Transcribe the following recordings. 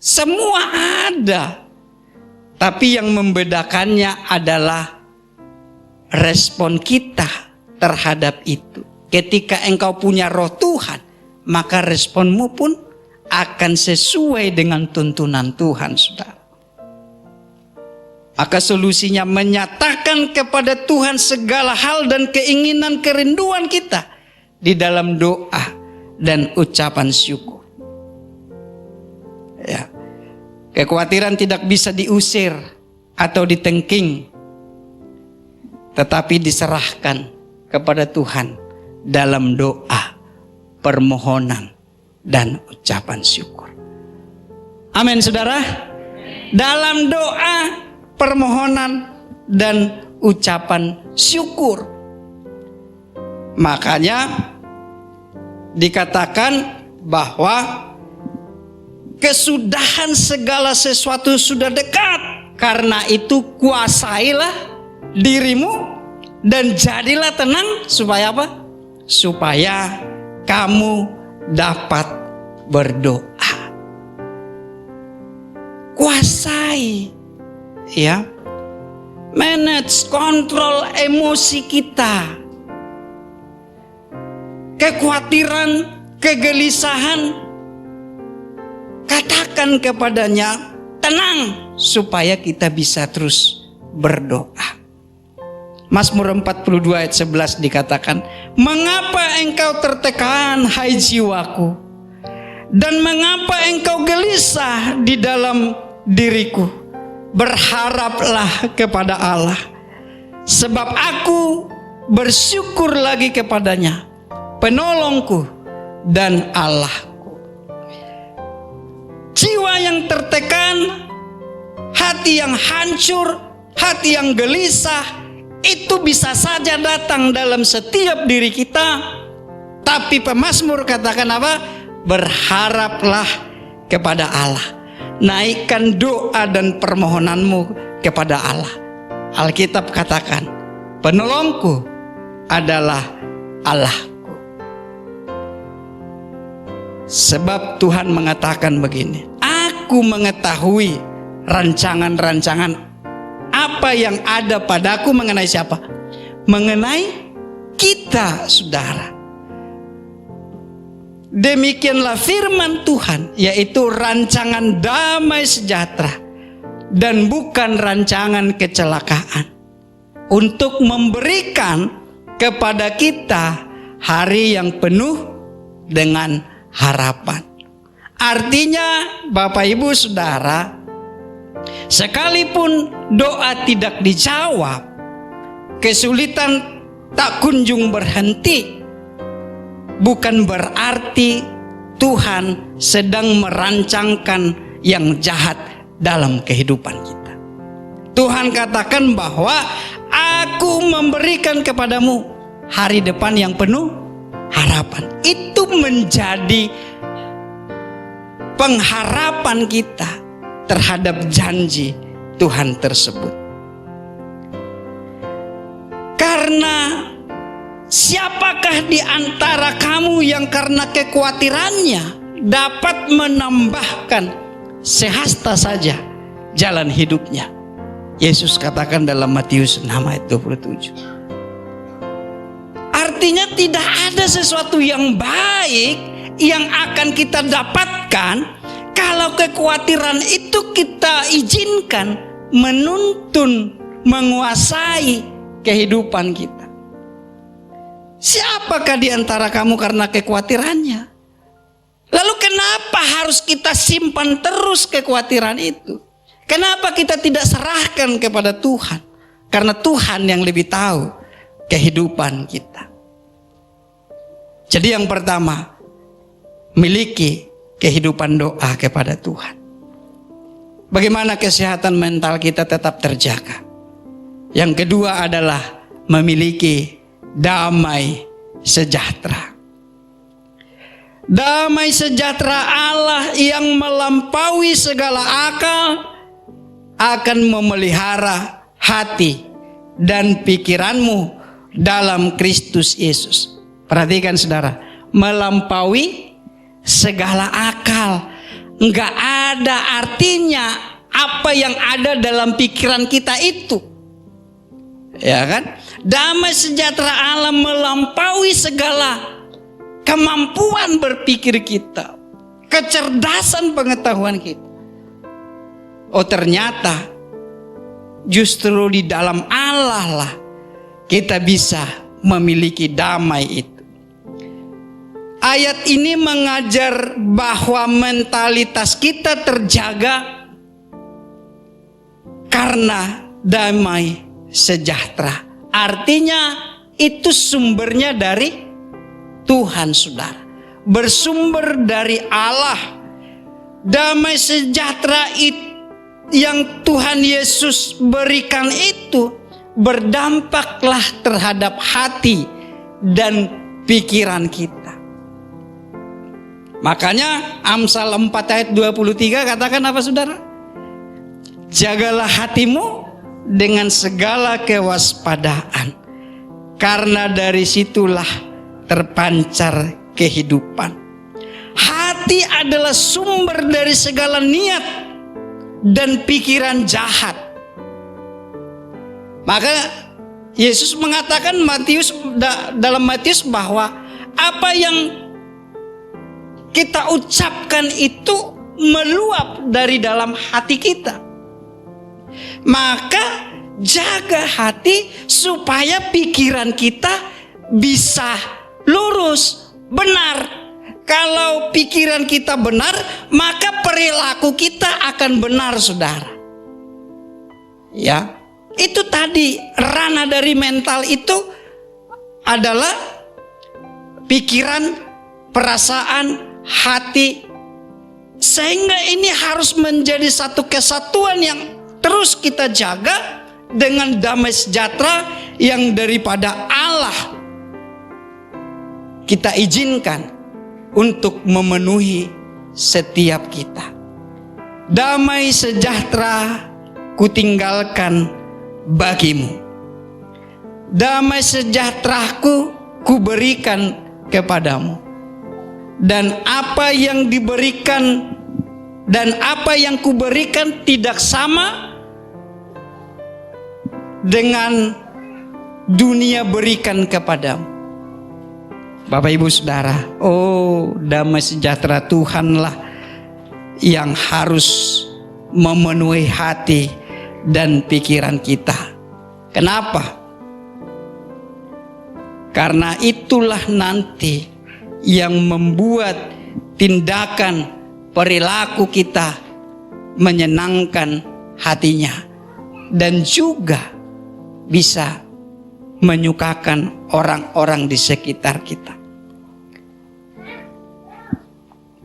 Semua ada. Tapi yang membedakannya adalah respon kita terhadap itu. Ketika engkau punya roh Tuhan, maka responmu pun akan sesuai dengan tuntunan Tuhan, saudara. Maka solusinya menyatakan kepada Tuhan segala hal dan keinginan kerinduan kita di dalam doa dan ucapan syukur. Ya. Kekhawatiran tidak bisa diusir atau ditengking, tetapi diserahkan kepada Tuhan dalam doa, permohonan, dan ucapan syukur. Amin, saudara. Dalam doa, permohonan, dan ucapan syukur. Makanya dikatakan bahwa kesudahan segala sesuatu sudah dekat. Karena itu kuasailah dirimu dan jadilah tenang. Supaya apa? Supaya kamu dapat berdoa. Kuasai, ya, manage, kontrol emosi kita. Kekhawatiran, kegelisahan, katakan kepadanya, tenang, supaya kita bisa terus berdoa. Mazmur 42 ayat 11 dikatakan, mengapa engkau tertekan, hai jiwaku, dan mengapa engkau gelisah di dalam diriku? Berharaplah kepada Allah, sebab aku bersyukur lagi kepadanya, penolongku dan Allahku. Jiwa yang tertekan, hati yang hancur, hati yang gelisah, itu bisa saja datang dalam setiap diri kita. Tapi pemazmur katakan apa? Berharaplah kepada Allah. Naikkan doa dan permohonanmu kepada Allah. Alkitab katakan, penolongku adalah Allahku. Sebab Tuhan mengatakan begini, aku mengetahui rancangan-rancangan apa yang ada padaku mengenai siapa? Mengenai kita, saudara. Demikianlah firman Tuhan, yaitu rancangan damai sejahtera dan bukan rancangan kecelakaan, untuk memberikan kepada kita hari yang penuh dengan harapan. Artinya, Bapak Ibu Saudara, sekalipun doa tidak dijawab, kesulitan tak kunjung berhenti, bukan berarti Tuhan sedang merancangkan yang jahat dalam kehidupan kita. Tuhan katakan bahwa aku memberikan kepadamu hari depan yang penuh harapan. Itu menjadi pengharapan kita terhadap janji Tuhan tersebut. Karena siapakah di antara kamu yang karena kekhawatirannya dapat menambahkan sehasta saja jalan hidupnya? Yesus katakan dalam Matius 6 ayat 27. Artinya tidak ada sesuatu yang baik yang akan kita dapatkan kalau kekhawatiran itu kita izinkan menuntun, menguasai kehidupan kita. Siapakah di antara kamu karena kekhawatirannya? Lalu kenapa harus kita simpan terus kekhawatiran itu? Kenapa kita tidak serahkan kepada Tuhan? Karena Tuhan yang lebih tahu kehidupan kita. Jadi yang pertama, miliki kehidupan doa kepada Tuhan. Bagaimana kesehatan mental kita tetap terjaga? Yang kedua adalah memiliki damai sejahtera. Damai sejahtera Allah yang melampaui segala akal akan memelihara hati dan pikiranmu dalam Kristus Yesus. Perhatikan saudara, melampaui segala akal nggak ada artinya apa yang ada dalam pikiran kita itu. Ya kan? Damai sejahtera Allah melampaui segala kemampuan berpikir kita, kecerdasan pengetahuan kita. Oh, ternyata justru di dalam Allah lah kita bisa memiliki damai itu. Ayat ini mengajar bahwa mentalitas kita terjaga karena damai sejahtera. Artinya itu sumbernya dari Tuhan, saudara. Bersumber dari Allah. Damai sejahtera yang Tuhan Yesus berikan itu berdampaklah terhadap hati dan pikiran kita. Makanya Amsal 4 ayat 23 katakan apa, saudara? Jagalah hatimu dengan segala kewaspadaan, karena dari situlah terpancar kehidupan. Hati adalah sumber dari segala niat dan pikiran jahat. Maka Yesus mengatakan dalam Matius bahwa apa yang kita ucapkan itu meluap dari dalam hati kita. Maka jaga hati supaya pikiran kita bisa lurus, benar. Kalau pikiran kita benar, maka perilaku kita akan benar, saudara. Ya, itu tadi ranah dari mental itu adalah pikiran, perasaan, hati, sehingga ini harus menjadi satu kesatuan yang terus kita jaga dengan damai sejahtera yang daripada Allah kita izinkan untuk memenuhi setiap kita. Damai sejahtera kutinggalkan bagimu, damai sejahteraku kuberikan kepadamu. Dan apa yang diberikan dan apa yang kuberikan tidak sama dengan dunia berikan kepadamu. Bapak Ibu Saudara, oh, damai sejahtera Tuhanlah yang harus memenuhi hati dan pikiran kita. Kenapa? Karena itulah nanti yang membuat tindakan perilaku kita menyenangkan hatinya dan juga bisa menyukakan orang-orang di sekitar kita.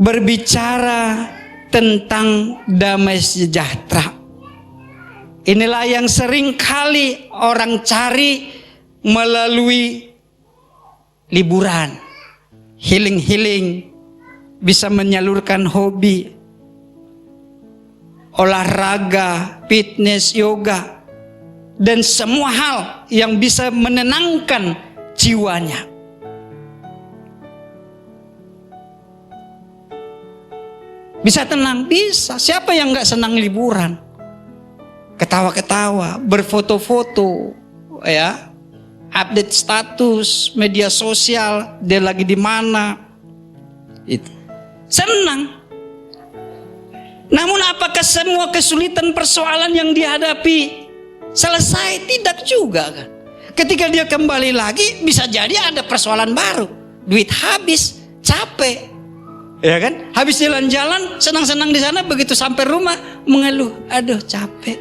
Berbicara tentang damai sejahtera, inilah yang sering kali orang cari melalui liburan, healing, bisa menyalurkan hobi, olahraga, fitness, yoga, dan semua hal yang bisa menenangkan jiwanya. Bisa tenang, bisa. Siapa yang gak senang liburan? Ketawa-ketawa, berfoto-foto, ya, update status media sosial, dia lagi di mana, itu senang. Namun apakah semua kesulitan persoalan yang dihadapi selesai? Tidak juga kan. Ketika dia kembali lagi, bisa jadi ada persoalan baru, duit habis, capek, ya kan? Habis jalan-jalan, senang-senang di sana, begitu sampai rumah mengeluh, aduh capek.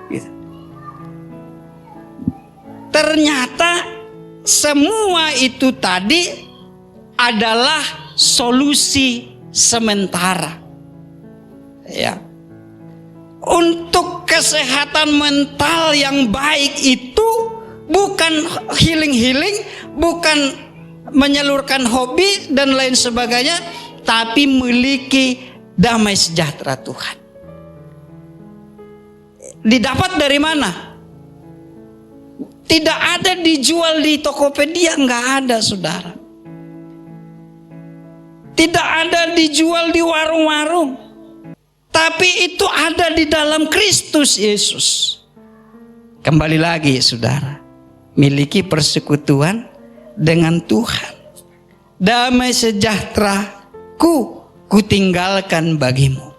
Gitu. Ternyata semua itu tadi adalah solusi sementara. Ya. Untuk kesehatan mental yang baik itu bukan healing, bukan menyalurkan hobi dan lain sebagainya, tapi memiliki damai sejahtera Tuhan. Didapat dari mana? Tidak ada dijual di Tokopedia, nggak ada, saudara. Tidak ada dijual di warung-warung. Tapi itu ada di dalam Kristus Yesus. Kembali lagi saudara, miliki persekutuan dengan Tuhan. Damai sejahtera-Ku kutinggalkan bagimu.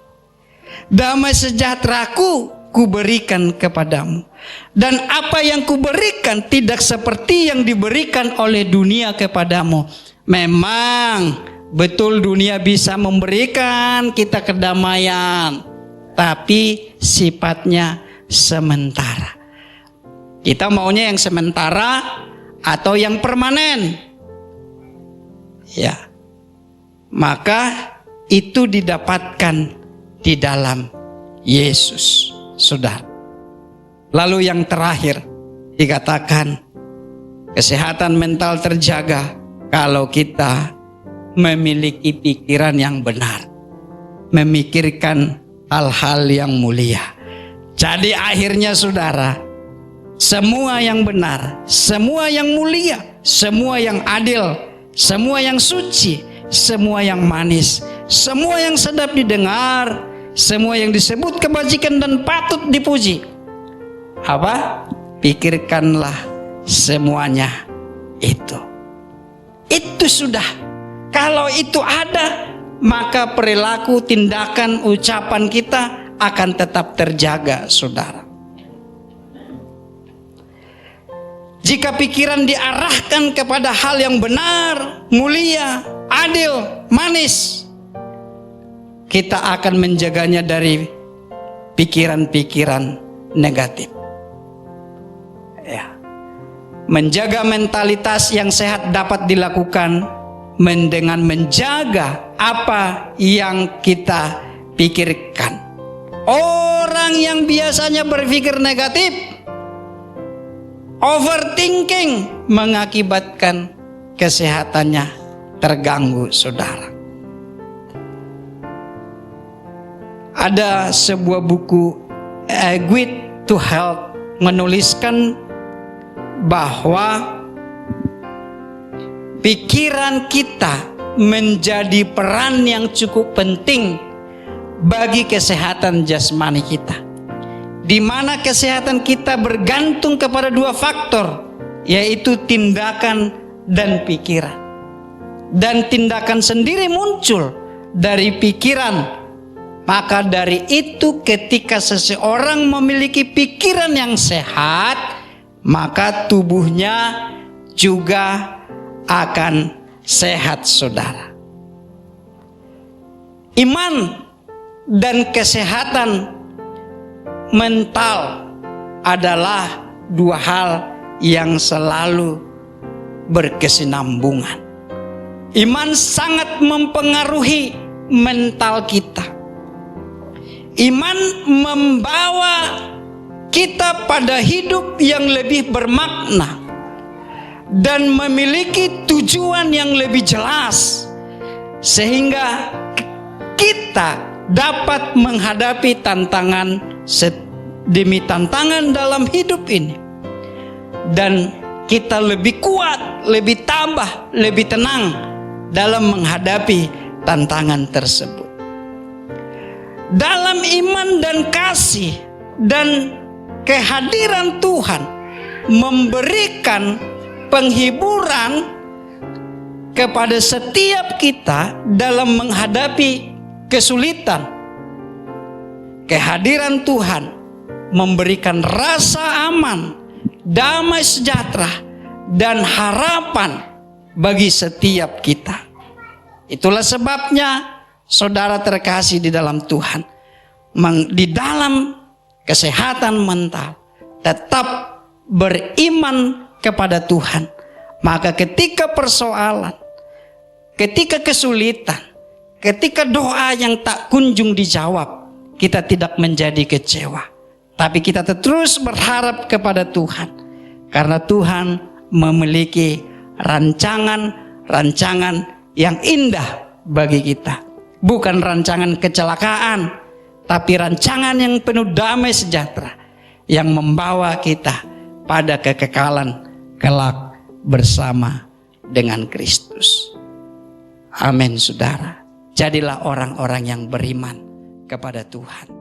Damai sejahtera-Ku kuberikan kepadamu. Dan apa yang kuberikan tidak seperti yang diberikan oleh dunia kepadamu. Memang betul dunia bisa memberikan kita kedamaian, tapi sifatnya sementara. Kita maunya yang sementara atau yang permanen. Ya. Maka itu didapatkan di dalam Yesus, saudara. Lalu yang terakhir dikatakan kesehatan mental terjaga kalau kita memiliki pikiran yang benar, memikirkan hal-hal yang mulia. Jadi akhirnya saudara, semua yang benar, semua yang mulia, semua yang adil, semua yang suci, semua yang manis, semua yang sedap didengar, semua yang disebut kebajikan dan patut dipuji. Apa? Pikirkanlah semuanya itu. Itu sudah. Kalau itu ada, maka perilaku, tindakan, ucapan kita akan tetap terjaga, saudara. Jika pikiran diarahkan kepada hal yang benar, mulia, adil, manis, kita akan menjaganya dari pikiran-pikiran negatif. Ya. Menjaga mentalitas yang sehat dapat dilakukan dengan menjaga apa yang kita pikirkan. Orang yang biasanya berpikir negatif, overthinking, mengakibatkan kesehatannya terganggu, saudara. Ada sebuah buku A Guide to Health menuliskan bahwa pikiran kita menjadi peran yang cukup penting bagi kesehatan jasmani kita, di mana kesehatan kita bergantung kepada dua faktor, yaitu tindakan dan pikiran. Dan tindakan sendiri muncul dari pikiran. Maka dari itu ketika seseorang memiliki pikiran yang sehat, maka tubuhnya juga akan sehat, saudara. Iman dan kesehatan mental adalah dua hal yang selalu berkesinambungan. Iman sangat mempengaruhi mental kita. Iman membawa kita pada hidup yang lebih bermakna dan memiliki tujuan yang lebih jelas, sehingga kita dapat menghadapi tantangan demi tantangan dalam hidup ini, dan kita lebih kuat, lebih tabah, lebih tenang dalam menghadapi tantangan tersebut. Dalam iman dan kasih dan kehadiran Tuhan memberikan penghiburan kepada setiap kita dalam menghadapi kesulitan. Kehadiran Tuhan memberikan rasa aman, damai sejahtera, dan harapan bagi setiap kita. Itulah sebabnya saudara terkasih di dalam Tuhan, di dalam kesehatan mental tetap beriman kepada Tuhan. Maka ketika persoalan, ketika kesulitan, ketika doa yang tak kunjung dijawab, kita tidak menjadi kecewa, tapi kita terus berharap kepada Tuhan, karena Tuhan memiliki rancangan yang indah bagi kita. Bukan rancangan kecelakaan, tapi rancangan yang penuh damai sejahtera, yang membawa kita pada kekekalan kelak bersama dengan Kristus. Amin saudara. Jadilah orang-orang yang beriman kepada Tuhan.